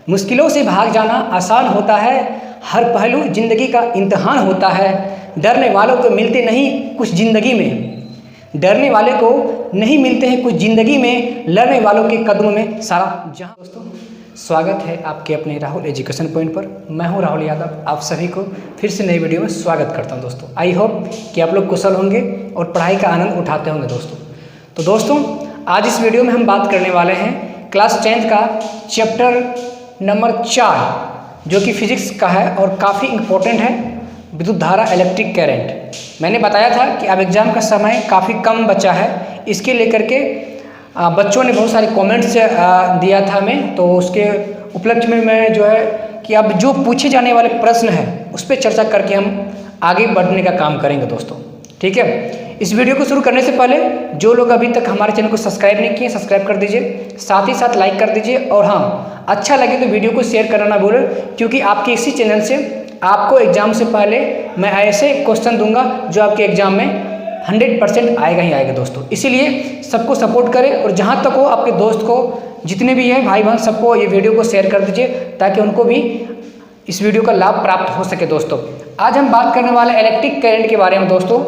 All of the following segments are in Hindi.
मुश्किलों से भाग जाना आसान होता है, हर पहलू जिंदगी का इम्तिहान होता है। डरने वालों को मिलते नहीं कुछ ज़िंदगी में, डरने वाले को नहीं मिलते हैं कुछ ज़िंदगी में, लड़ने वालों के कदमों में सारा जहां। दोस्तों स्वागत है आपके अपने राहुल एजुकेशन पॉइंट पर। मैं हूं राहुल यादव, आप सभी को फिर से नई वीडियो में स्वागत करता हूं। दोस्तों आई होप कि आप लोग कुशल होंगे और पढ़ाई का आनंद उठाते होंगे। दोस्तों आज इस वीडियो में हम बात करने वाले हैं क्लास 10th का चैप्टर नंबर 4 जो कि फिजिक्स का है और काफ़ी इम्पोर्टेंट है, विद्युत धारा इलेक्ट्रिक करंट। मैंने बताया था कि अब एग्ज़ाम का समय काफ़ी कम बचा है, इसके लेकर के बच्चों ने बहुत सारे कमेंट्स दिया था हमें, तो उसके उपलक्ष्य में मैं जो है कि अब जो पूछे जाने वाले प्रश्न हैं उस पर चर्चा करके हम आगे बढ़ने का काम करेंगे दोस्तों। ठीक है, इस वीडियो को शुरू करने से पहले जो लोग अभी तक हमारे चैनल को सब्सक्राइब नहीं किए सब्सक्राइब कर दीजिए, साथ ही साथ लाइक कर दीजिए और हाँ अच्छा लगे तो वीडियो को शेयर करना ना भूलें, क्योंकि आपके इसी चैनल से आपको एग्जाम से पहले मैं ऐसे क्वेश्चन दूंगा जो आपके एग्जाम में 100% आएगा ही आएगा दोस्तों। इसीलिए सबको सपोर्ट करें और जहाँ तक हो आपके दोस्त को, जितने भी हैं भाई बहन, सबको ये वीडियो को शेयर कर दीजिए ताकि उनको भी इस वीडियो का लाभ प्राप्त हो सके। दोस्तों आज हम बात करने वाले इलेक्ट्रिक करंट के बारे में। दोस्तों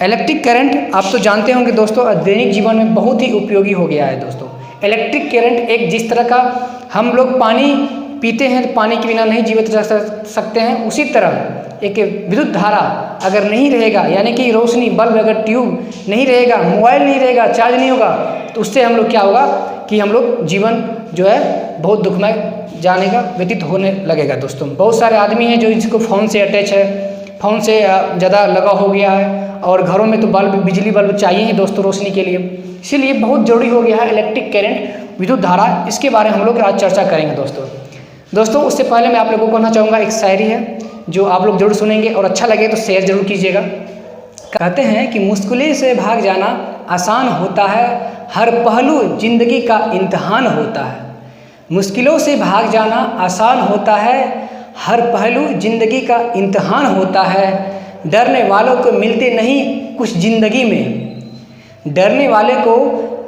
इलेक्ट्रिक करंट आप तो जानते होंगे दोस्तों, दैनिक जीवन में बहुत ही उपयोगी हो गया है दोस्तों। इलेक्ट्रिक करंट एक जिस तरह का हम लोग पानी पीते हैं तो पानी के बिना नहीं जीवित रह सकते हैं, उसी तरह एक विद्युत धारा अगर नहीं रहेगा, यानी कि रोशनी बल्ब अगर ट्यूब नहीं रहेगा, मोबाइल नहीं रहेगा, चार्ज नहीं होगा, तो उससे हम लोग क्या होगा कि हम लोग जीवन जो है बहुत दुखमय जाने का व्यतीत होने लगेगा। दोस्तों बहुत सारे आदमी हैं जो इसको फ़ोन से अटैच है, फ़ोन से ज़्यादा लगाव हो गया है और घरों में तो बल्ब, बिजली बल्ब चाहिए ही दोस्तों रोशनी के लिए, इसीलिए बहुत जरूरी हो गया है इलेक्ट्रिक करंट, विद्युत धारा। इसके बारे में हम लोग आज चर्चा करेंगे दोस्तों। उससे पहले मैं आप लोगों को कहना चाहूँगा, एक शायरी है जो आप लोग जरूर सुनेंगे और अच्छा लगे तो शेयर जरूर कीजिएगा। कहते हैं कि मुश्किलों से भाग जाना आसान होता है, हर पहलू जिंदगी का इम्तिहान होता है। मुश्किलों से भाग जाना आसान होता है, हर पहलू जिंदगी का इम्तिहान होता है। डरने वालों को मिलते नहीं कुछ ज़िंदगी में, डरने वाले को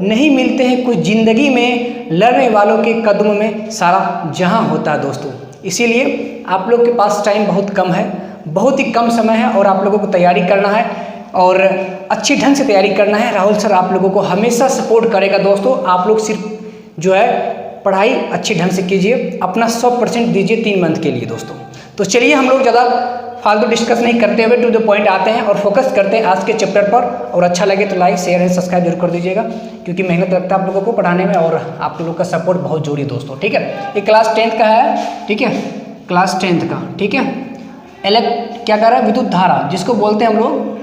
नहीं मिलते हैं कुछ ज़िंदगी में, लड़ने वालों के कदमों में सारा जहां होता है दोस्तों। इसीलिए आप लोग के पास टाइम बहुत कम है, बहुत ही कम समय है और आप लोगों को तैयारी करना है और अच्छी ढंग से तैयारी करना है। राहुल सर आप लोगों को हमेशा सपोर्ट करेगा दोस्तों। आप लोग सिर्फ जो है पढ़ाई अच्छी ढंग से कीजिए, अपना 100% दीजिए 3 मंथ के लिए दोस्तों। तो चलिए हम लोग ज़्यादा फालतू डिस्कस नहीं करते हुए टू द पॉइंट आते हैं और फोकस करते हैं आज के चैप्टर पर। और अच्छा लगे तो लाइक शेयर एंड सब्सक्राइब जरूर कर दीजिएगा, क्योंकि मेहनत लगता है आप लोगों को पढ़ाने में और आप लोगों का सपोर्ट बहुत जरूरी है दोस्तों। ठीक है, ये क्लास 10th का है, ठीक है, क्लास 10th का, ठीक है। क्या कह रहा है, विद्युत धारा जिसको बोलते हैं हम लोग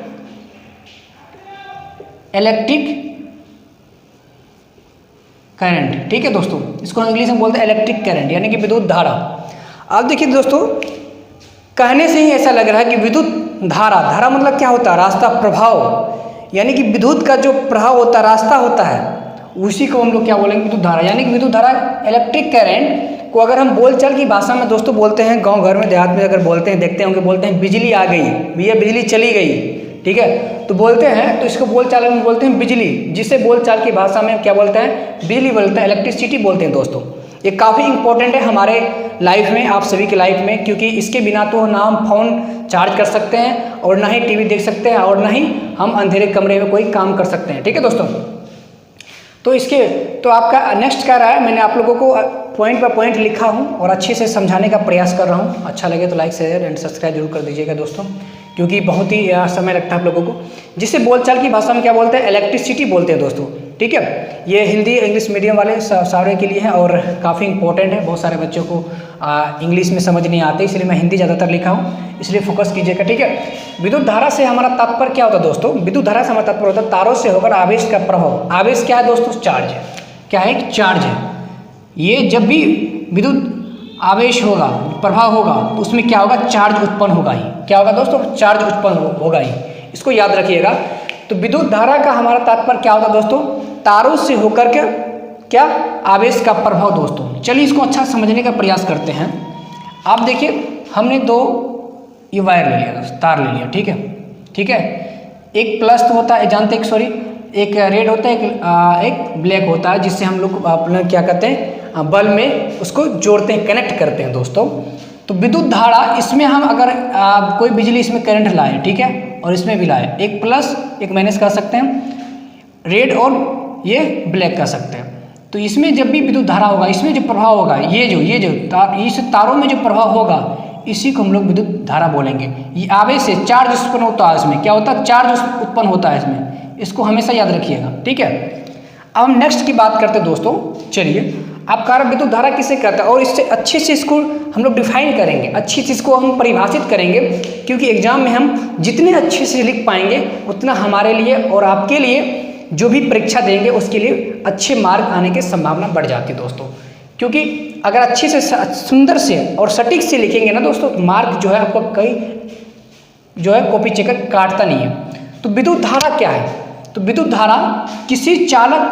इलेक्ट्रिक करंट, ठीक है दोस्तों। इसको इंग्लिश में बोलते हैं इलेक्ट्रिक करंट, यानी कि विद्युत धारा। अब देखिए दोस्तों, कहने से ही ऐसा लग रहा है कि विद्युत धारा, धारा मतलब क्या होता है, रास्ता, प्रभाव, यानी कि विद्युत का जो प्रभाव होता है, रास्ता होता है, उसी को हम लोग क्या बोलेंगे, विद्युत धारा। यानी कि विद्युत धारा इलेक्ट्रिक करंट को अगर हम बोलचाल की भाषा में दोस्तों बोलते हैं, गांव घर में देहात में अगर बोलते हैं, देखते होंगे, बोलते हैं बिजली आ गई, भैया बिजली चली गई, ठीक है, तो बोलते हैं, तो इसको बोलचाल में बोलते हैं बिजली, जिसे बोलचाल की भाषा में क्या बोलते हैं, बिजली बोलते हैं, इलेक्ट्रिसिटी बोलते हैं दोस्तों। ये काफ़ी इंपॉर्टेंट है हमारे लाइफ में, आप सभी के लाइफ में, क्योंकि इसके बिना तो ना हम फ़ोन चार्ज कर सकते हैं और ना ही टीवी देख सकते हैं और ना ही हम अंधेरे कमरे में कोई काम कर सकते हैं। ठीक है दोस्तों, तो आपका नेक्स्ट क्या रहा है, मैंने आप लोगों को पॉइंट पर पॉइंट लिखा हूँ और अच्छे से समझाने का प्रयास कर रहा हूँ। अच्छा लगे तो लाइक शेयर एंड सब्सक्राइब जरूर कर दीजिएगा दोस्तों, क्योंकि बहुत ही समय लगता है आप लोगों को। जिसे बोलचाल की भाषा में क्या बोलते हैं, इलेक्ट्रिसिटी बोलते हैं दोस्तों। ठीक है, ये हिंदी इंग्लिश मीडियम वाले सारे के लिए है और काफ़ी इंपॉर्टेंट है। बहुत सारे बच्चों को इंग्लिश में समझ नहीं आते, इसलिए मैं हिंदी ज़्यादातर लिखा हूँ, इसलिए फोकस कीजिएगा। ठीक है, विद्युत धारा से हमारा तात्पर्य क्या होता है दोस्तों, विद्युत धारा से हमारा तात्पर्य होता है तारों से होकर आवेश का प्रभाव। आवेश क्या है दोस्तों, चार्ज है, क्या है, चार्ज है। ये जब भी विद्युत आवेश होगा, प्रभाव होगा, तो उसमें क्या होगा, चार्ज उत्पन्न होगा ही। क्या होगा दोस्तों, चार्ज उत्पन्न होगा ही, इसको याद रखिएगा। तो विद्युत धारा का हमारा तात्पर्य क्या होता है दोस्तों, तारों से होकर के क्या, आवेश का प्रभाव दोस्तों। चलिए इसको अच्छा समझने का प्रयास करते हैं। आप देखिए, हमने 2 ये वायर ले लिया दोस्तों, तार ले लिया, ठीक है, ठीक है। एक प्लस तो होता है, जानते हैं, सॉरी, एक रेड होता है, एक ब्लैक होता है, जिससे हम लोग अपना क्या कहते हैं, बल्ब में उसको जोड़ते हैं, कनेक्ट करते हैं दोस्तों। तो विद्युत धारा इसमें हम अगर कोई बिजली इसमें करंट लाए, ठीक है, और इसमें भी लाए, एक प्लस एक माइनस कर सकते हैं, रेड और ये ब्लैक कर सकते हैं। तो इसमें जब भी विद्युत धारा होगा, इसमें जो प्रभाव होगा, ये जो इस तारों में जो प्रभाव होगा, इसी को हम लोग विद्युत धारा बोलेंगे। ये आवेश से चार्ज उत्पन्न होता है, इसमें क्या होता है, चार्ज उत्पन्न होता है इसमें, इसको हमेशा याद रखिएगा, ठीक है। अब हम नेक्स्ट की बात करते हैं दोस्तों। चलिए, आप कार्य विद्युत धारा किसे कहते हैं, और इससे अच्छे से इसको हम लोग डिफाइन करेंगे, अच्छी से इसको हम परिभाषित करेंगे, क्योंकि एग्जाम में हम जितने अच्छे से लिख पाएंगे उतना हमारे लिए और आपके लिए जो भी परीक्षा देंगे उसके लिए अच्छे मार्क आने की संभावना बढ़ जाती है दोस्तों। क्योंकि अगर अच्छे से सुंदर से और सटीक से लिखेंगे ना दोस्तों, तो मार्क जो है आपको कई जो है कॉपी चेकर काटता नहीं है। तो विद्युत धारा क्या है, तो विद्युत धारा किसी चालक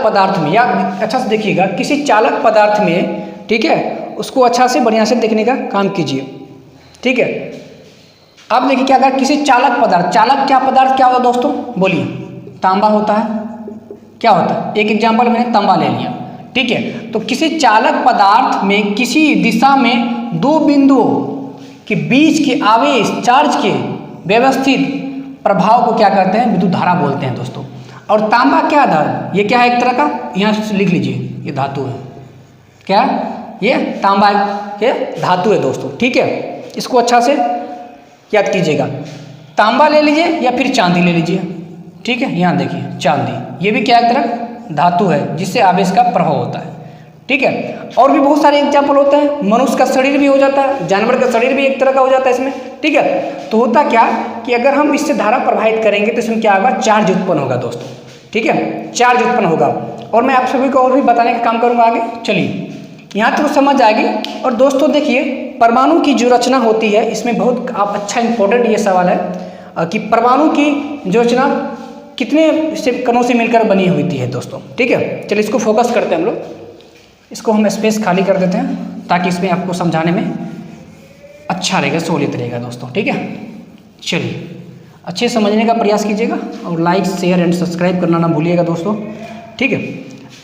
पदार्थ में या अच्छा से देखिएगा, किसी चालक पदार्थ में, ठीक है, उसको अच्छा से बढ़िया से देखने का काम कीजिए, ठीक है। अब देखिए क्या अगर किसी चालक पदार्थ क्या होता है दोस्तों, बोलिए, तांबा होता है, क्या होता है, एक एग्जाम्पल मैंने तांबा ले लिया, ठीक है। तो किसी चालक पदार्थ में किसी दिशा में दो बिंदुओं के बीच के आवेश चार्ज के व्यवस्थित प्रभाव को क्या करते हैं, विद्युत धारा बोलते हैं दोस्तों। और तांबा क्या था, ये क्या है, एक तरह का, यहाँ से लिख लीजिए, ये धातु है, क्या, ये तांबा ये धातु है दोस्तों, ठीक है। इसको अच्छा से याद कीजिएगा, तांबा ले लीजिए या फिर चांदी ले लीजिए, ठीक है। यहाँ देखिए चांदी, ये भी क्या एक तरह धातु है जिससे आवेश का प्रभाव होता है, ठीक है। और भी बहुत सारे एग्जाम्पल होते हैं, मनुष्य का शरीर भी हो जाता है, जानवर का शरीर भी एक तरह का हो जाता है इसमें, ठीक है। तो होता क्या कि अगर हम इससे धारा प्रवाहित करेंगे तो इसमें क्या होगा, चार्ज उत्पन्न होगा दोस्तों, ठीक है, चार्ज उत्पन्न होगा। और मैं आप सभी को और भी बताने का काम करूँगा आगे। चलिए, यहाँ तक तो समझ आएगी। और दोस्तों देखिए, परमाणु की जो रचना होती है, इसमें बहुत आप अच्छा इंपॉर्टेंट ये सवाल है कि परमाणु की जो रचना कितने से कणों से मिलकर बनी हुई है दोस्तों, ठीक है। चलिए इसको फोकस करते हैं हम लोग, इसको हम स्पेस खाली कर देते हैं ताकि इसमें आपको समझाने में अच्छा रहेगा, सहूलियत रहेगा दोस्तों, ठीक है। चलिए, अच्छे समझने का प्रयास कीजिएगा और लाइक शेयर एंड सब्सक्राइब करना ना भूलिएगा दोस्तों, ठीक है।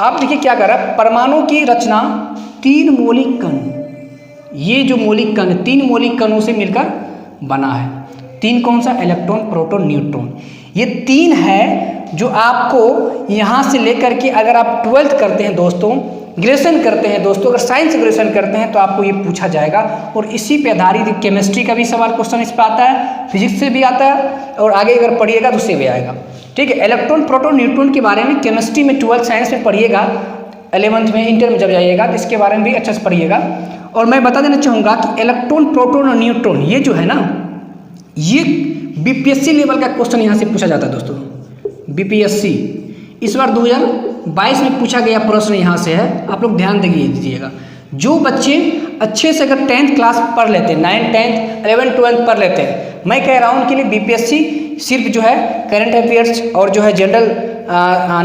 आप देखिए क्या कर रहा है, परमाणु की रचना तीन मौलिक कण, ये जो मौलिक कण तीन मौलिक कणों से मिलकर बना है। तीन कौन सा, इलेक्ट्रॉन, प्रोटॉन, न्यूट्रॉन, ये तीन है जो आपको यहाँ से लेकर के अगर आप 12th करते हैं दोस्तों, ग्रेजुएशन करते हैं दोस्तों, अगर साइंस ग्रेजुएशन करते हैं तो आपको ये पूछा जाएगा। और इसी पे आधारित केमिस्ट्री का भी सवाल क्वेश्चन इस पर आता है, फिजिक्स से भी आता है, और आगे अगर पढ़िएगा तो उससे भी आएगा, ठीक है। इलेक्ट्रॉन, प्रोटॉन, न्यूट्रॉन के बारे में केमिस्ट्री में 12th साइंस में पढ़िएगा, 11th में इंटर में जब जाइएगा तो इसके बारे में भी अच्छे से पढ़िएगा। और मैं बता देना चाहूँगा कि इलेक्ट्रॉन, प्रोटॉन और न्यूट्रॉन ये जो है ना, ये बीपीएससी लेवल का क्वेश्चन यहाँ से पूछा जाता है दोस्तों। बीपीएससी इस बार 2022 में पूछा गया प्रश्न यहाँ से है, आप लोग ध्यान दीजिएगा। जो बच्चे अच्छे से अगर 10th क्लास पढ़ लेते हैं, 9th, 10th, 11th, 12th पढ़ लेते हैं, मैं कह रहा हूँ उनके लिए बीपीएससी सिर्फ जो है करंट अफेयर्स और जो है जनरल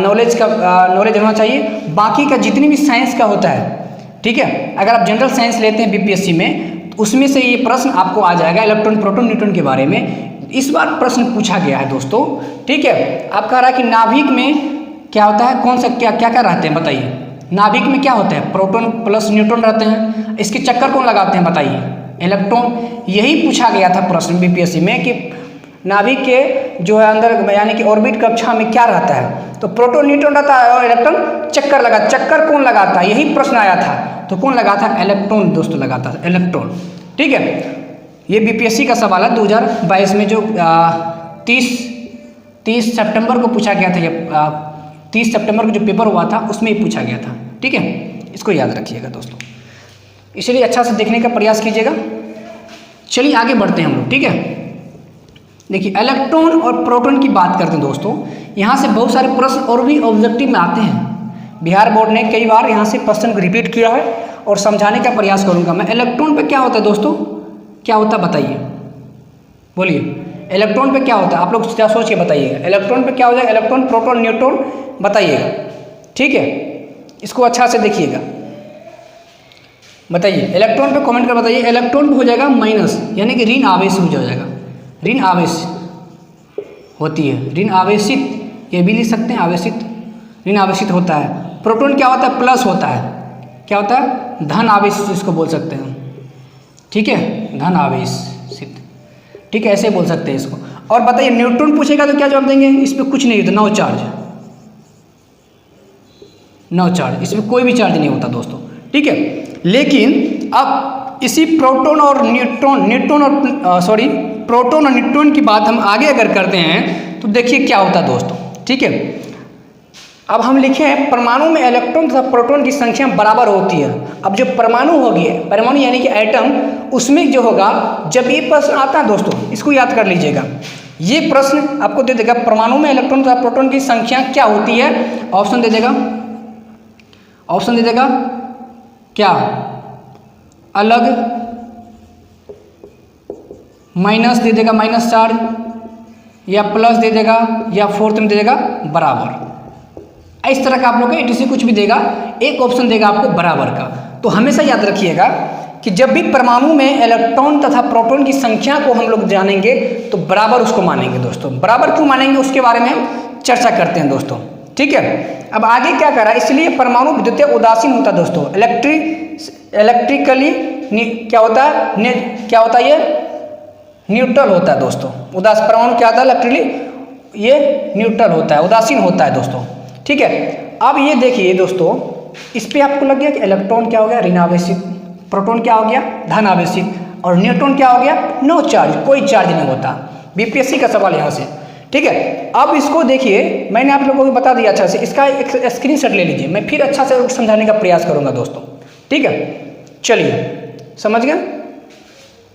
नॉलेज का नॉलेज होना चाहिए। बाकी का जितनी भी साइंस का होता है, ठीक है, अगर आप जनरल साइंस लेते हैं बीपीएससी में, उसमें से ये प्रश्न आपको आ जाएगा इलेक्ट्रॉन, प्रोटॉन, न्यूट्रॉन के बारे में। इस बार प्रश्न पूछा गया है दोस्तों, ठीक है। आप कह रहा है कि नाभिक में क्या होता है, कौन सा क्या क्या क्या रहते हैं बताइए, नाभिक में क्या होता है, प्रोटॉन प्लस न्यूट्रॉन रहते हैं, इसके चक्कर कौन लगाते हैं बताइए, इलेक्ट्रॉन। यही पूछा गया था प्रश्न बीपीएससी में कि नाभिक के जो है अंदर यानी कि ऑर्बिट कक्षा में क्या रहता है, तो प्रोटॉन, न्यूट्रॉन रहता है और इलेक्ट्रॉन चक्कर कौन लगाता है, यही प्रश्न आया था। तो कौन लगा था, इलेक्ट्रॉन दोस्तों लगाता था, इलेक्ट्रॉन, ठीक है। ये बीपीएससी का सवाल है 2022 में जो 30 सितंबर को पूछा गया था, ये 30 सितंबर को जो पेपर हुआ था उसमें ही पूछा गया था, ठीक है। इसको याद रखिएगा दोस्तों, इसलिए अच्छा से देखने का प्रयास कीजिएगा। चलिए आगे बढ़ते हैं हम लोग, ठीक है। देखिए, इलेक्ट्रॉन और प्रोटॉन की बात करते हैं दोस्तों। यहाँ से बहुत सारे प्रश्न और भी ऑब्जेक्टिव में आते हैं। बिहार बोर्ड ने कई बार यहाँ से प्रश्न को रिपीट किया है और समझाने का प्रयास करूँगा मैं। इलेक्ट्रॉन पे क्या होता है दोस्तों, क्या होता है बताइए, बोलिए, इलेक्ट्रॉन पे क्या होता है, आप लोग सोच के बताइएगा। इलेक्ट्रॉन पे क्या हो जाएगा, इलेक्ट्रॉन, प्रोटॉन, न्यूट्रॉन बताइएगा, ठीक है। इसको अच्छा से देखिएगा, बताइए। इलेक्ट्रॉन पे कमेंट कर बताइए। इलेक्ट्रॉन पे हो जाएगा माइनस, यानी कि ऋण आवेश हो जाएगा, ऋण आवेश होती है, ऋण आवेशित, ये भी लिख सकते हैं आवेशित, ऋण आवेशित होता है। प्रोटॉन क्या होता है? प्लस होता है। क्या होता है? धन आवेश जिसको बोल सकते हैं, ठीक है, धन आवेशित, ठीक है, ऐसे बोल सकते हैं इसको। और बताइए न्यूट्रॉन पूछेगा तो क्या जवाब देंगे? इस पर कुछ नहीं होता, नो चार्ज, नो चार्ज, इसमें कोई भी चार्ज नहीं होता दोस्तों, ठीक है। लेकिन अब इसी प्रोटॉन और प्रोटॉन और न्यूट्रॉन की बात हम आगे अगर करते हैं तो देखिए क्या होता है दोस्तों, ठीक है। अब हम लिखे हैं परमाणु में इलेक्ट्रॉन तथा प्रोटॉन की संख्या बराबर होती है। अब जो परमाणु होगी, परमाणु यानी कि एटम, उसमें जो होगा, जब ये प्रश्न आता है दोस्तों, इसको याद कर लीजिएगा, ये प्रश्न आपको दे देगा परमाणु में इलेक्ट्रॉन तथा प्रोटॉन की संख्या क्या होती है। ऑप्शन दे देगा, ऑप्शन दे देगा क्या? अलग, माइनस दे देगा, माइनस चार्ज, या प्लस दे देगा, या फोर्थ में दे देगा बराबर। इस तरह का आप लोग को ETC कुछ भी देगा, एक ऑप्शन देगा आपको बराबर का। तो हमेशा याद रखिएगा कि जब भी परमाणु में इलेक्ट्रॉन तथा प्रोटॉन की संख्या को हम लोग जानेंगे तो बराबर उसको मानेंगे दोस्तों। बराबर क्यों मानेंगे उसके बारे में हम चर्चा करते हैं दोस्तों, ठीक है। अब आगे क्या करा, इसलिए परमाणु विद्युतीय उदासीन होता है दोस्तों, इलेक्ट्रिकली क्या होता है, क्या होता है, ये न्यूट्रल होता है दोस्तों। परमाणु क्या होता है? इलेक्ट्रिकली ये न्यूट्रल होता है, उदासीन होता है दोस्तों, ठीक है। अब ये देखिए दोस्तों, इस पे आपको लग गया कि इलेक्ट्रॉन क्या हो गया? ऋण आवेशित, प्रोटॉन क्या हो गया? धन आवेशित, और न्यूट्रॉन क्या हो गया? नो चार्ज, कोई चार्ज नहीं होता। BPSC का सवाल यहाँ से, ठीक है। अब इसको देखिए, मैंने आप लोगों को बता दिया अच्छा से, इसका एक स्क्रीनशॉट ले लीजिए, मैं फिर अच्छा से समझाने का प्रयास करूँगा दोस्तों, ठीक है। चलिए समझ गए,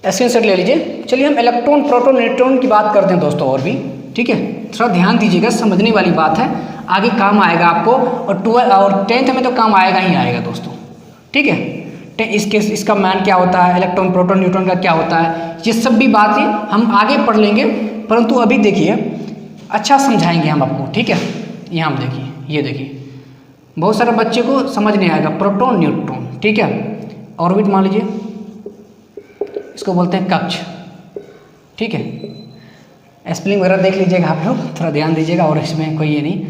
स्क्रीनशॉट ले लीजिए। चलिए हम इलेक्ट्रॉन, प्रोटॉन, न्यूट्रॉन की बात करते हैं दोस्तों और भी, ठीक है। थोड़ा ध्यान दीजिएगा, समझने वाली बात है, आगे काम आएगा आपको, और 12 और 10th में तो काम आएगा ही आएगा दोस्तों, ठीक है। इसका मान क्या होता है, इलेक्ट्रॉन, प्रोटॉन, न्यूट्रॉन का क्या होता है, ये सब भी बातें हम आगे पढ़ लेंगे, परंतु अभी देखिए अच्छा समझाएंगे हम आपको, ठीक है। यहाँ हम देखिए, ये देखिए, बहुत सारे बच्चे को समझ नहीं आएगा प्रोटॉन, न्यूट्रॉन, ठीक है। ऑर्बिट मान लीजिए, इसको बोलते हैं कक्ष, ठीक है। स्पेलिंग वगैरह देख लीजिएगा आप लोग, थोड़ा ध्यान दीजिएगा, और इसमें कोई ये नहीं।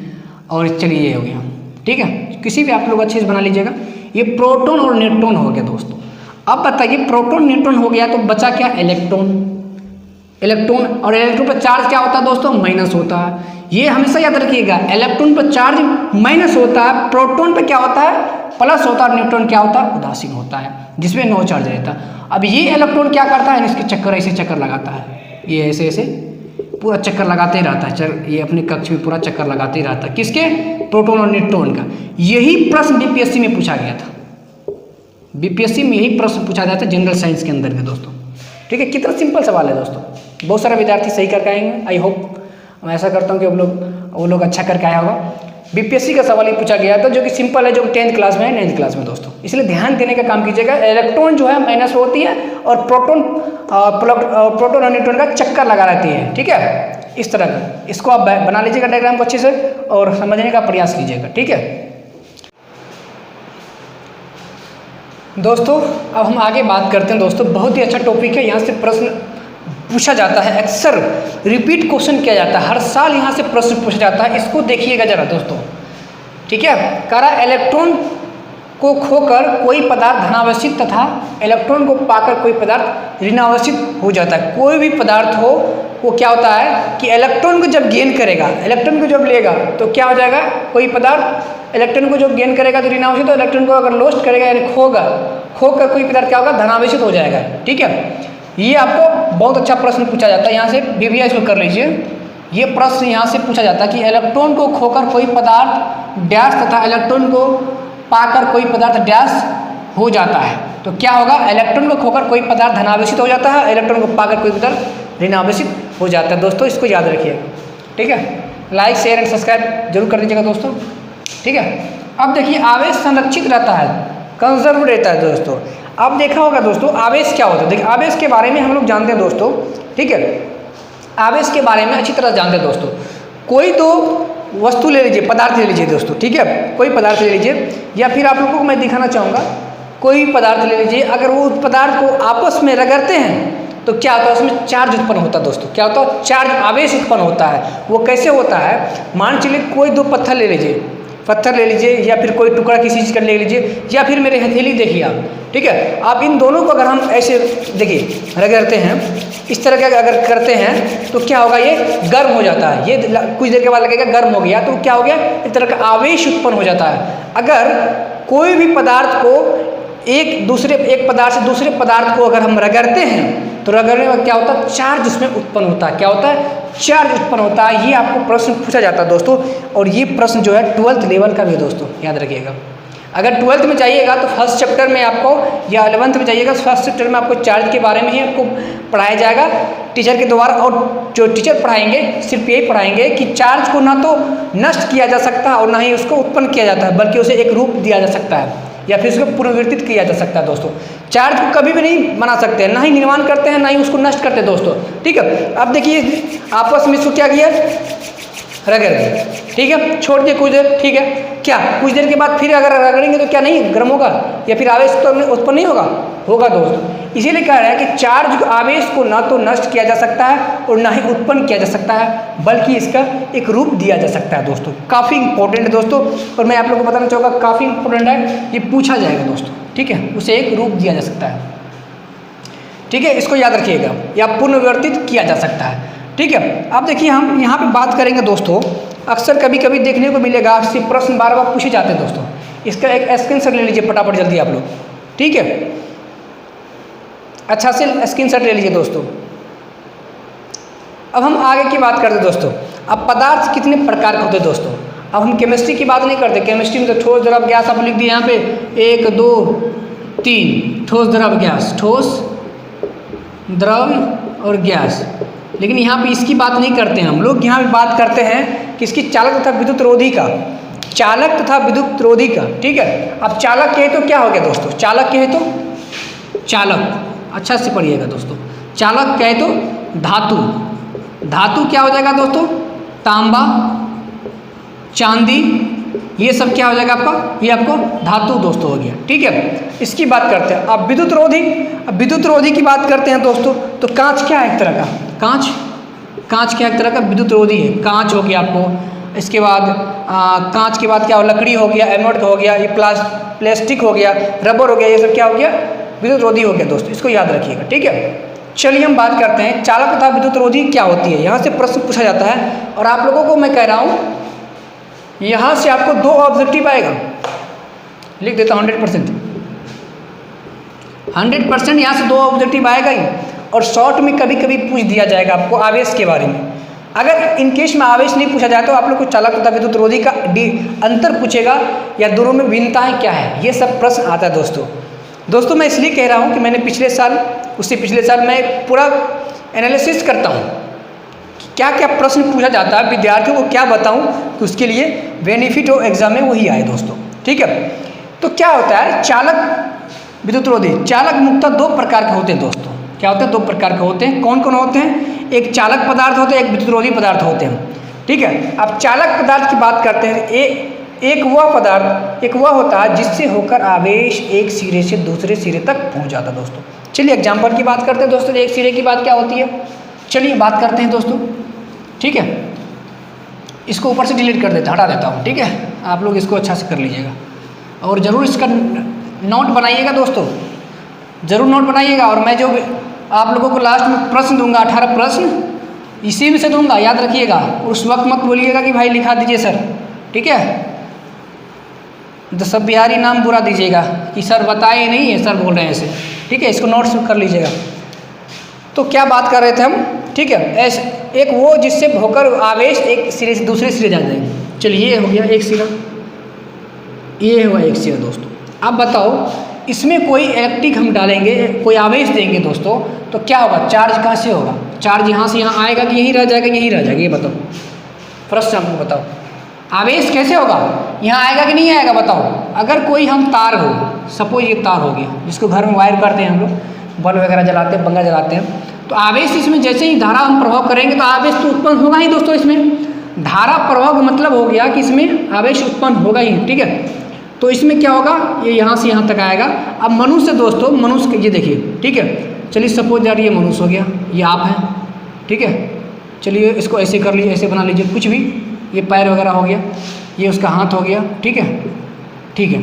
और चलिए ये हो गया, ठीक है, किसी भी आप लोग अच्छे से बना लीजिएगा। ये प्रोटॉन और न्यूट्रॉन हो गया दोस्तों। अब बताइए प्रोटॉन न्यूट्रॉन हो गया तो बचा क्या? इलेक्ट्रॉन। इलेक्ट्रॉन, और इलेक्ट्रॉन पर चार्ज क्या होता है दोस्तों? माइनस होता है। ये हमेशा याद रखिएगा, इलेक्ट्रॉन पर चार्ज माइनस होता है, प्रोटॉन पर क्या होता है? प्लस होता है, न्यूट्रॉन क्या होता है? उदासीन होता है, जिसमें नो चार्ज रहता है। अब ये इलेक्ट्रॉन क्या करता है? इसके चक्कर, ऐसे चक्कर लगाता है, ये ऐसे ऐसे पूरा चक्कर लगाते ही रहता है, ये अपने कक्ष में पूरा चक्कर लगाते ही रहता है। किसके? प्रोटॉन और न्यूट्रॉन का। यही प्रश्न BPSC में पूछा गया था, BPSC में यही प्रश्न पूछा गया था जनरल साइंस के अंदर में दोस्तों, ठीक है। कितना सिंपल सवाल है दोस्तों, बहुत सारे विद्यार्थी सही करके आएंगे, आई होप, मैं ऐसा करता हूँ कि वो लोग अच्छा करके आया होगा। BPSC का सवाल ही पूछा गया था, जो कि सिंपल है, जो 10th क्लास में है, 9th क्लास में दोस्तों, इसलिए ध्यान देने का काम कीजिएगा। इलेक्ट्रॉन जो है माइनस होती है, और प्रोटॉन और न्यूट्रॉन का चक्कर लगा रहती है, ठीक है। इस तरह का इसको आप बना लीजिएगा डायग्राम को अच्छे से, और समझने का प्रयास कीजिएगा, ठीक है दोस्तों। अब हम आगे बात करते हैं दोस्तों, बहुत ही अच्छा टॉपिक है, यहाँ से प्रश्न पूछा जाता है, अक्सर रिपीट क्वेश्चन किया जाता है, हर साल यहाँ से प्रश्न पूछा जाता है। इसको देखिएगा जरा दोस्तों, ठीक है। कह रहा इलेक्ट्रॉन को खोकर कोई पदार्थ धनावेशित तथा इलेक्ट्रॉन को पाकर कोई पदार्थ ऋणावेशित हो जाता है। कोई भी पदार्थ हो, वो क्या होता है कि इलेक्ट्रॉन को जब गेन करेगा, इलेक्ट्रॉन को जब लेगा तो क्या हो जाएगा? कोई पदार्थ इलेक्ट्रॉन को जब गेन करेगा तो ऋणावेशित, तो इलेक्ट्रॉन को अगर लॉस्ट करेगा यानी खोकर कोई पदार्थ क्या होगा? धनावेशित हो जाएगा, ठीक है। ये आपको बहुत अच्छा प्रश्न पूछा जाता है, यहाँ से BVI को कर लीजिए। ये प्रश्न यहाँ से पूछा जाता है कि इलेक्ट्रॉन को खोकर कोई पदार्थ डैश तथा इलेक्ट्रॉन को पाकर कोई पदार्थ डैश हो जाता है, तो क्या होगा? इलेक्ट्रॉन को खोकर कोई पदार्थ धनावेशित हो जाता है, इलेक्ट्रॉन को पाकर कोई पदार्थ ऋणावेशित हो जाता है। दोस्तों इसको याद रखिएगा, ठीक है। लाइक, शेयर एंड सब्सक्राइब जरूर कर दीजिएगा दोस्तों, ठीक है। अब देखिए आवेश संरक्षित रहता है, कंजर्व रहता है दोस्तों। अब देखा होगा दोस्तों आवेश क्या होता है। देखिए आवेश के बारे में हम लोग जानते हैं दोस्तों, ठीक है। आवेश के बारे में अच्छी तरह जानते हैं दोस्तों। कोई तो वस्तु ले लीजिए, पदार्थ ले लीजिए दोस्तों, ठीक है। कोई पदार्थ ले लीजिए, या फिर आप लोगों को मैं दिखाना चाहूँगा, कोई पदार्थ ले लीजिए, अगर वो पदार्थ को आपस में रगड़ते हैं तो क्या होता है? उसमें चार्ज उत्पन्न होता है दोस्तों। क्या होता है? चार्ज, आवेश उत्पन्न होता है। वो कैसे होता है? मान चलिए कोई दो पत्थर ले लीजिए, पत्थर ले लीजिए या फिर कोई टुकड़ा किसी चीज़ का ले लीजिए, या फिर मेरे हथेली देखिए आप, ठीक है। आप इन दोनों को अगर हम ऐसे देखिए रगड़ते हैं, इस तरह का अगर करते हैं तो क्या होगा, ये गर्म हो जाता है। ये कुछ देर के बाद लगेगा गर्म हो गया, तो क्या हो गया, एक तरह का आवेश उत्पन्न हो जाता है। अगर कोई भी पदार्थ को एक पदार्थ से दूसरे पदार्थ को अगर हम रगड़ते हैं तो रगड़ने में क्या होता है, चार्ज उसमें उत्पन्न होता है। क्या होता है, चार्ज उत्पन्न होता है। ये आपको प्रश्न पूछा जाता है दोस्तों, और ये प्रश्न जो है 12th लेवल का भी है दोस्तों, याद रखिएगा। अगर 12th में जाइएगा तो फर्स्ट चैप्टर में आपको, या 11th में जाइएगा फर्स्ट चैप्टर में आपको चार्ज के बारे में ही आपको पढ़ाया जाएगा टीचर के द्वारा। और जो टीचर पढ़ाएंगे सिर्फ यही पढ़ाएंगे कि चार्ज को ना तो नष्ट किया जा सकता है और ना ही उसको उत्पन्न किया जाता है, बल्कि उसे एक रूप दिया जा सकता है या फिर उसको पुनर्वितरित किया जा सकता है दोस्तों। चार्ज को कभी भी नहीं बना सकते हैं, ना ही निर्माण करते हैं, ना ही उसको नष्ट करते हैं दोस्तों, ठीक है। अब देखिए आपस में इसको क्या किया, रगड़ दिया, ठीक है, छोड़ दिए कुछ देर, ठीक है। क्या कुछ देर के बाद फिर अगर रगड़ेंगे तो क्या नहीं गर्म होगा या फिर आवेश तो उत्पन्न नहीं होगा, होगा दोस्तों। इसीलिए कह रहा है कि चार्ज आवेश को ना तो नष्ट किया जा सकता है और ना ही उत्पन्न किया जा सकता है, बल्कि इसका एक रूप दिया जा सकता है दोस्तों। काफ़ी इंपॉर्टेंट है दोस्तों, और मैं आप लोगों को बताना चाहूँगा काफ़ी इंपॉर्टेंट है, ये पूछा जाएगा दोस्तों, ठीक है। उसे एक रूप दिया जा सकता है, ठीक है, इसको याद रखिएगा, या पुनर्वितरित किया जा सकता है, ठीक है। अब देखिए हम यहाँ पे बात करेंगे दोस्तों, अक्सर कभी कभी देखने को मिलेगा, आपसे प्रश्न बार बार पूछे जाते हैं दोस्तों। इसका एक स्क्रीनशॉट ले लीजिए फटाफट जल्दी आप लोग, ठीक है, अच्छा से स्क्रीनशॉट ले लीजिए दोस्तों। अब हम आगे की बात करते हैं दोस्तों। अब पदार्थ कितने प्रकार के होते हैं दोस्तों। अब हम केमिस्ट्री की बात नहीं करते, केमिस्ट्री में तो ठोस द्रव गैस आप लिख दिए यहाँ पे 1 2 3 ठोस द्रव गैस, ठोस द्रव और गैस। लेकिन यहाँ पे इसकी बात नहीं करते हैं हम लोग, यहाँ पे बात करते हैं कि इसकी चालक तथा विद्युत रोधी का, चालक तथा विद्युत रोधी का, ठीक है। अब चालक कहे तो क्या हो गया दोस्तों, चालक कहे तो चालक, अच्छा से पढ़िएगा दोस्तों। चालक कहे तो धातु, धातु क्या हो जाएगा दोस्तों, तांबा, चांदी, ये सब क्या हो जाएगा आपका, ये आपको धातु दोस्तों हो गया, ठीक है। इसकी बात करते हैं। अब विद्युत रोधी, अब विद्युत रोधी की बात करते हैं दोस्तों, तो कांच क्या है एक तरह का, कांच, कांच क्या एक तरह का विद्युत रोधी है, कांच हो गया आपको। इसके बाद कांच के बाद क्या हो, लकड़ी हो गया, एमोड हो गया, ये प्लास्टिक हो गया, रबर हो गया, ये सब क्या हो गया, विद्युत रोधी हो गया दोस्तों, इसको याद रखिएगा, ठीक है। चलिए हम बात करते हैं चालक तथा विद्युत रोधी क्या होती है। यहाँ से प्रश्न पूछा जाता है, और आप लोगों को मैं कह रहा हूँ यहाँ से आपको 2 ऑब्जेक्टिव आएगा, लिख देता हूँ 100% यहाँ से 2 ऑब्जेक्टिव आएगा ही, और शॉर्ट में कभी कभी पूछ दिया जाएगा आपको आवेश के बारे में। अगर इनकेस में आवेश नहीं पूछा जाए तो आप लोग को चालक तथा विद्युत रोधी का अंतर पूछेगा, या दोनों में भिन्नताएं क्या है, ये सब प्रश्न आता है दोस्तों। मैं इसलिए कह रहा हूँ कि मैंने पिछले साल, उससे पिछले साल मैं पूरा एनालिसिस करता हूँ कि क्या क्या प्रश्न पूछा जाता है, विद्यार्थियों को क्या बताऊँ कि उसके लिए बेनिफिट हो एग्जाम में वही आए दोस्तों, ठीक है। तो क्या होता है चालक विद्युत रोधी, चालक मुख्यतः 2 प्रकार के होते हैं दोस्तों। क्या होते हैं, 2 प्रकार के होते हैं। कौन कौन होते हैं, एक चालक पदार्थ होते हैं, एक विद्युत रोधी पदार्थ होते हैं, ठीक है। अब चालक पदार्थ की बात करते हैं, एक वह पदार्थ, एक वह होता है जिससे होकर आवेश एक सिरे से दूसरे सिरे तक पहुंच जाता है दोस्तों। चलिए एग्जाम्पल की बात करते हैं दोस्तों, एक सिरे की बात क्या होती है, चलिए बात करते हैं दोस्तों, ठीक है। इसको ऊपर से डिलीट कर देता, हटा देता हूँ, ठीक है। आप लोग इसको अच्छा से कर लीजिएगा, और ज़रूर इसका नोट बनाइएगा दोस्तों, ज़रूर नोट बनाइएगा। और मैं जो आप लोगों को लास्ट में प्रश्न दूंगा, 18 प्रश्न इसी में से दूंगा, याद रखिएगा। उस वक्त मत बोलिएगा कि भाई लिखा दीजिए सर, ठीक है। तो सब बिहारी नाम बुरा दीजिएगा कि सर बताए नहीं है, सर बोल रहे हैं ऐसे, ठीक है। इसको नोट्स कर लीजिएगा। तो क्या बात कर रहे थे हम, ठीक है। ऐसे एक वो जिससे होकर आवेश एक सिरे से दूसरे सिरे जा जाएंगे। चलिए ये हो गया एक सिरा, ये हुआ एक सिरा दोस्तों। अब बताओ इसमें कोई इलेक्ट्रिक हम डालेंगे, कोई आवेश देंगे दोस्तों, तो क्या होगा, चार्ज कहाँ से होगा, चार्ज यहाँ से यहाँ आएगा कि यहीं रह जाएगा, यहीं रह जाएगा, ये बताओ प्रश्न हमको बताओ। आवेश कैसे होगा, यहाँ आएगा कि नहीं आएगा बताओ। अगर कोई हम तार हो, सपोज ये तार हो गया जिसको घर में वायर करते हैं हम लोग, बल्ब वगैरह जलाते हैं, बंगा जलाते हैं, तो आवेश इसमें जैसे ही धारा हम प्रभाव करेंगे तो आवेश तो उत्पन्न होगा ही दोस्तों। इसमें धारा प्रभाव का मतलब हो गया कि इसमें आवेश उत्पन्न होगा ही, ठीक है। तो इसमें क्या होगा, ये यहाँ से यहाँ तक आएगा। अब मनुष्य दोस्तों, मनुष्य ये देखिए, ठीक है। चलिए सपोज यार ये मनुष्य हो गया, ये आप हैं, ठीक है। चलिए इसको ऐसे कर लीजिए, ऐसे बना लीजिए, कुछ भी, ये पैर वगैरह हो गया, ये उसका हाथ हो गया, ठीक है, ठीक है।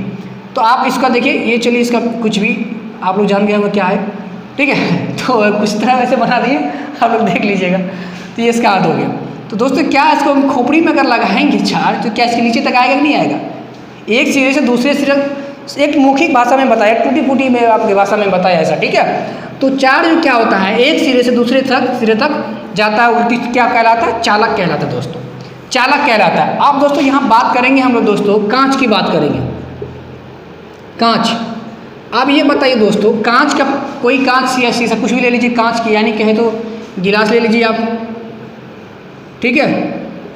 तो आप इसका देखिए, ये चलिए इसका कुछ भी आप लोग जान गए होंगे क्या है, ठीक है। तो कुछ तरह वैसे बना दिए, आप लोग देख लीजिएगा। तो ये इसका हाथ हो गया। तो दोस्तों क्या इसको हम खोपड़ी में अगर लगाएंगे चार्ज, तो क्या इसके नीचे तक आएगा कि नहीं आएगा? एक सिरे से दूसरे सिरे, एक मौखिक भाषा में बताया, टूटी फूटी में आपकी भाषा में बताया ऐसा, ठीक है। तो चार्ज क्या होता है, एक सिरे से दूसरे सिरे तक जाता है, उल्टी क्या कहलाता है? चालक कहलाता है दोस्तों, चालक कहलाता है। अब दोस्तों यहाँ बात करेंगे हम लोग दोस्तों कांच की बात करेंगे, कांच। अब ये बताइए दोस्तों, कांच का कोई कांच या शीशा कुछ भी ले लीजिए कांच की, यानी कहे तो गिलास ले लीजिए आप, ठीक है,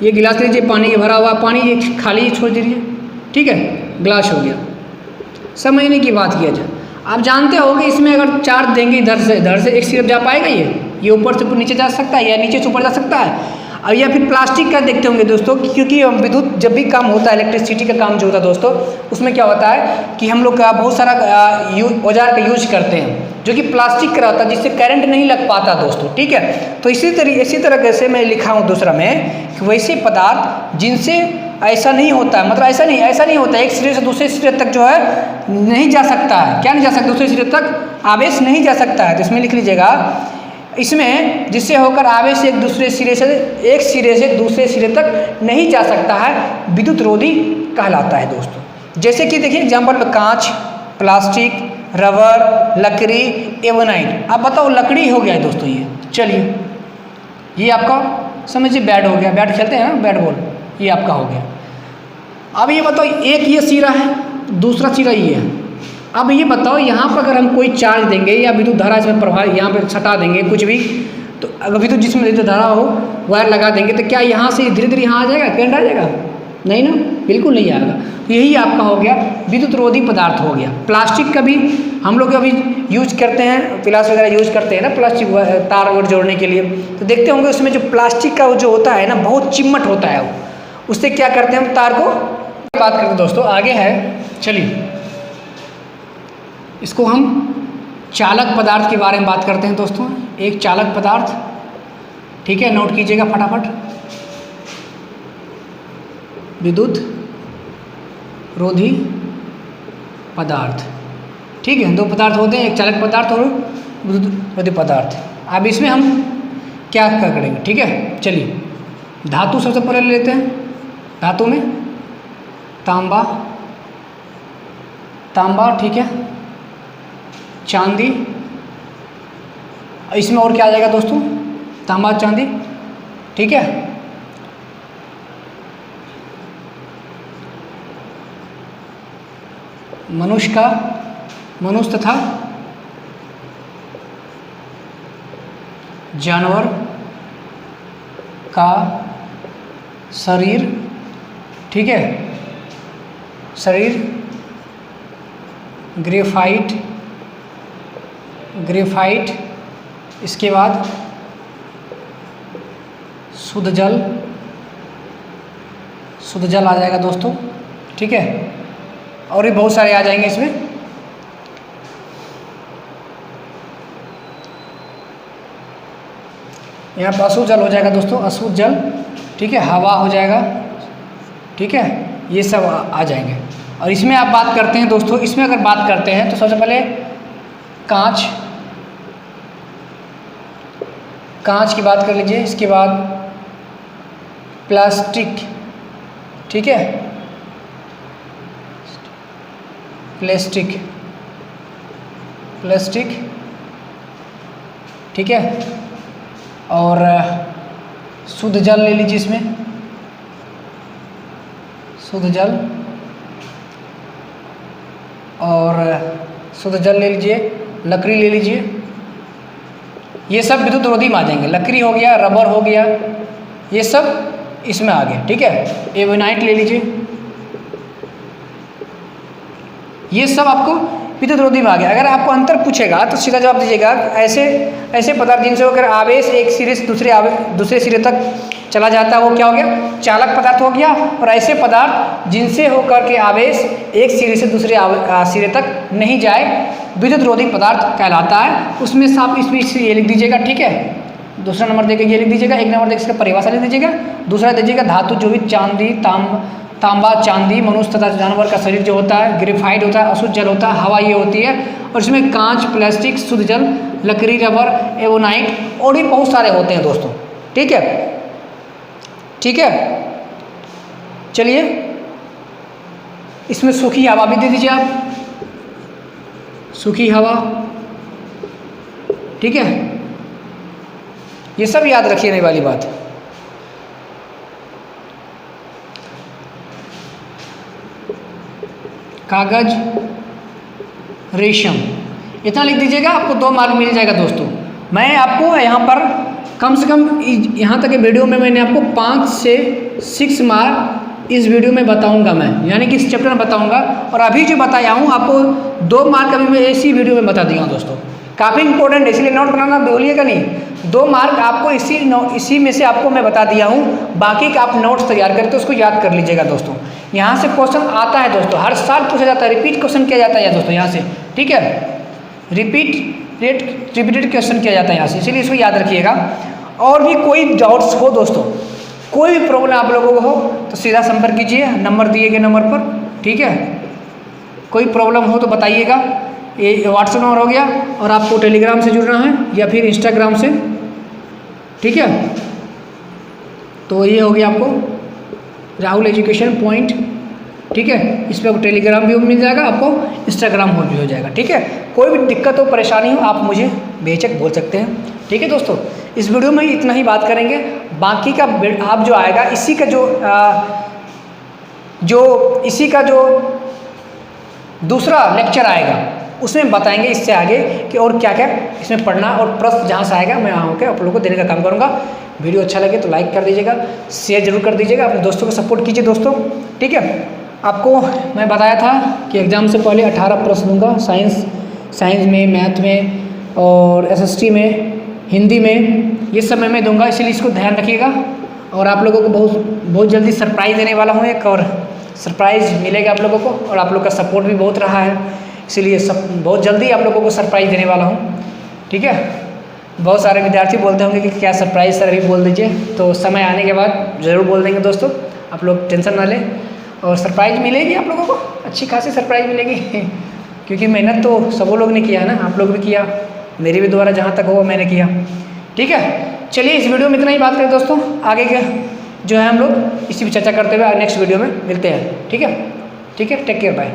ये गिलास ले लीजिए, पानी के भरा हुआ, पानी ये खाली छोड़ दीजिए, ठीक है, गिलास हो गया। समझने की बात किया जाए, आप जानते हो कि इसमें अगर चार्ज देंगे इधर से एक सिर्फ जा पाएगा, ये ऊपर से नीचे जा सकता है या नीचे से ऊपर जा सकता है। और या फिर प्लास्टिक का देखते होंगे दोस्तों, क्योंकि विद्युत जब भी काम होता है, इलेक्ट्रिसिटी का काम जो होता है दोस्तों, उसमें क्या होता है कि हम लोग का बहुत सारा औजार का यूज करते हैं जो कि प्लास्टिक का रहता है, जिससे करंट नहीं लग पाता दोस्तों, ठीक है। तो इसी तरह से मैं लिखा हूँ दूसरा में कि वैसे पदार्थ जिनसे ऐसा नहीं होता है, मतलब ऐसा नहीं होता है, एक सिरे से दूसरे सिरे तक जो है नहीं जा सकता है, क्या नहीं जा सकता, दूसरे सिरे तक आवेश नहीं जा सकता है। तो इसमें लिख लीजिएगा, इसमें जिससे होकर आवेश एक सिरे से दूसरे सिरे तक नहीं जा सकता है, विद्युत रोधी कहलाता है दोस्तों। जैसे कि देखिए एग्जाम्पल में कांच, प्लास्टिक, रबर, लकड़ी, एवोनाइट। अब बताओ लकड़ी हो गया है दोस्तों ये, चलिए ये आपका समझिए बैट हो गया, बैट खेलते हैं ना बैट बॉल, ये आपका हो गया। अब ये बताओ एक ये सिरा है, दूसरा सिरा ये है। अब ये बताओ यहाँ पर अगर हम कोई चार्ज देंगे या विद्युत धारा इसमें प्रभाव यहाँ पर सटा देंगे कुछ भी, तो अगर विद्युत जिसमें विद्युत धारा हो वायर लगा देंगे, तो क्या यहाँ से धीरे धीरे यहाँ आ जाएगा, करंट आ जाएगा? नहीं ना, बिल्कुल नहीं आएगा। तो यही आपका हो गया विद्युत रोधी पदार्थ हो गया। प्लास्टिक का भी हम लोग अभी यूज करते हैं, पिलास वगैरह यूज करते हैं ना प्लास्टिक तार वार जोड़ने के लिए, तो देखते होंगे उसमें जो प्लास्टिक का जो होता है ना बहुत चिम्मट होता है, उससे क्या करते हैं हम तार को बात करते हैं दोस्तों। आगे है, चलिए इसको हम चालक पदार्थ के बारे में बात करते हैं दोस्तों। एक चालक पदार्थ, ठीक है, नोट कीजिएगा फटाफट, विद्युत रोधी पदार्थ, ठीक है। दो पदार्थ होते हैं, एक चालक पदार्थ और विद्युत रोधी पदार्थ। अब इसमें हम क्या करेंगे, ठीक है। चलिए धातु सबसे पहले ले लेते हैं। धातु में तांबा, ठीक है, चांदी, इसमें और क्या आ जाएगा दोस्तों, तांबा, चांदी, ठीक है। मनुष्य तथा जानवर का शरीर, ठीक है, शरीर, ग्रेफाइट, इसके बाद शुद्ध जल आ जाएगा दोस्तों, ठीक है। और भी बहुत सारे आ जाएंगे इसमें। यहाँ पर अशुद्ध जल हो जाएगा दोस्तों, अशुद्ध जल, ठीक है, हवा हो जाएगा, ठीक है, ये सब आ जाएंगे। और इसमें आप बात करते हैं दोस्तों, इसमें अगर बात करते हैं तो सबसे पहले कांच की बात कर लीजिए, इसके बाद प्लास्टिक, ठीक है, प्लास्टिक, ठीक है। और शुद्ध जल ले लीजिए, इसमें शुद्ध जल, और शुद्ध जल ले लीजिए, लकड़ी ले लीजिए, ये सब विद्युत रोधी में आ जाएंगे। लकड़ी हो गया, रबर हो गया, ये सब इसमें आ गया, ठीक है। एवोनाइट ले लीजिए, ये सब आपको विद्युत रोधी में आ गया। अगर आपको अंतर पूछेगा तो सीधा जवाब दीजिएगा, ऐसे पदार्थ जिनसे होकर आवेश एक सिरे से दूसरे सिरे तक चला जाता है, वो क्या हो गया, चालक पदार्थ हो गया। और ऐसे पदार्थ जिनसे होकर के आवेश एक सिरे से दूसरे सिरे तक नहीं जाए, विद्युत रोधी पदार्थ कहलाता है। उसमें से आप इसमें ये लिख दीजिएगा, ठीक है। दूसरा नंबर देकर ये लिख दीजिएगा, एक नंबर देकर इसका परिभाषा लिख दीजिएगा। दूसरा दीजिएगा धातु जो भी चांदी, तांबा, चांदी, मनुष्य तथा जानवर का शरीर जो होता है, ग्रेफाइट होता है, अशुद्ध जल होता है, हवा ये होती है, और इसमें कांच, प्लास्टिक, शुद्ध जल, लकड़ी, रबर, एवोनाइट और भी बहुत सारे होते हैं दोस्तों। ठीक है, ठीक है। चलिए इसमें सूखी हवा भी दे दीजिए आप, सूखी हवा। ठीक है, ये सब याद रखिए वाली बात। कागज, रेशम, इतना लिख दीजिएगा, आपको 2 मार्क मिल जाएगा दोस्तों। मैं आपको यहाँ पर कम से कम यहाँ तक के वीडियो में मैंने आपको 5 से 6 मार्क इस वीडियो में बताऊंगा मैं, यानी कि इस चैप्टर में बताऊंगा। और अभी जो बताया हूँ आपको 2 मार्क अभी मैं इसी वीडियो में बता दिया हूँ दोस्तों। काफ़ी इंपॉर्टेंट है, इसलिए नोट बनाना भूलिएगा नहीं। 2 मार्क आपको इसी में से आपको मैं बता दिया हूँ, बाकी का आप नोट्स तैयार करके तो उसको याद कर लीजिएगा दोस्तों। यहाँ से क्वेश्चन आता है दोस्तों, हर साल पूछा जाता है, रिपीट क्वेश्चन किया जाता है दोस्तों यहाँ से। ठीक है, रिपीटेड क्वेश्चन किया जाता है यहाँ से, इसीलिए इसको याद रखिएगा। और भी कोई डाउट्स हो दोस्तों, कोई भी प्रॉब्लम आप लोगों को हो तो सीधा संपर्क कीजिए नंबर दिए गए नंबर पर। ठीक है, कोई प्रॉब्लम हो तो बताइएगा। ये व्हाट्सएप नंबर हो गया, और आपको टेलीग्राम से जुड़ना है या फिर इंस्टाग्राम से। ठीक है, तो ये हो गया आपको राहुल एजुकेशन पॉइंट। ठीक है, इस पर टेलीग्राम भी मिल जाएगा आपको, इंस्टाग्राम भी हो जाएगा। ठीक है, कोई भी दिक्कत हो, परेशानी हो, आप मुझे बेझिझक बोल सकते हैं। ठीक है दोस्तों, इस वीडियो में इतना ही बात करेंगे। बाकी का आप जो आएगा इसी का इसी का जो दूसरा लेक्चर आएगा उसमें बताएंगे इससे आगे कि और क्या क्या इसमें पढ़ना, और प्रश्न जहाँ से आएगा मैं वहाँ होकर आप लोगों को देने का काम करूँगा। वीडियो अच्छा लगे तो लाइक कर दीजिएगा, शेयर जरूर कर दीजिएगा, अपने दोस्तों को सपोर्ट कीजिए दोस्तों। ठीक है, आपको मैं बताया था कि एग्ज़ाम से पहले 18 प्रश्न दूंगा, साइंस में, मैथ में और SST में, हिंदी में, ये सब मैं दूंगा, इसलिए इसको ध्यान रखिएगा। और आप लोगों को बहुत जल्दी सरप्राइज़ देने वाला हूँ, एक और सरप्राइज़ मिलेगा आप लोगों को, और आप लोग का सपोर्ट भी बहुत रहा है, इसीलिए बहुत जल्दी आप लोगों को सरप्राइज़ देने वाला हूँ। ठीक है, बहुत सारे विद्यार्थी बोलते होंगे कि क्या सरप्राइज़ सर अभी बोल दीजिए, तो समय आने के बाद ज़रूर बोल देंगे दोस्तों, आप लोग टेंशन ना लें। और सरप्राइज़ मिलेगी आप लोगों को, अच्छी खासी सरप्राइज़ मिलेगी क्योंकि मेहनत तो सब लोग ने किया है ना, आप लोग भी किया, मेरे भी द्वारा जहाँ तक हो मैंने किया। ठीक है, चलिए इस वीडियो में इतना ही बात करें दोस्तों, आगे के जो है हम लोग इसी पर चर्चा करते हुए नेक्स्ट वीडियो में मिलते हैं। ठीक है, टेक केयर, बाय।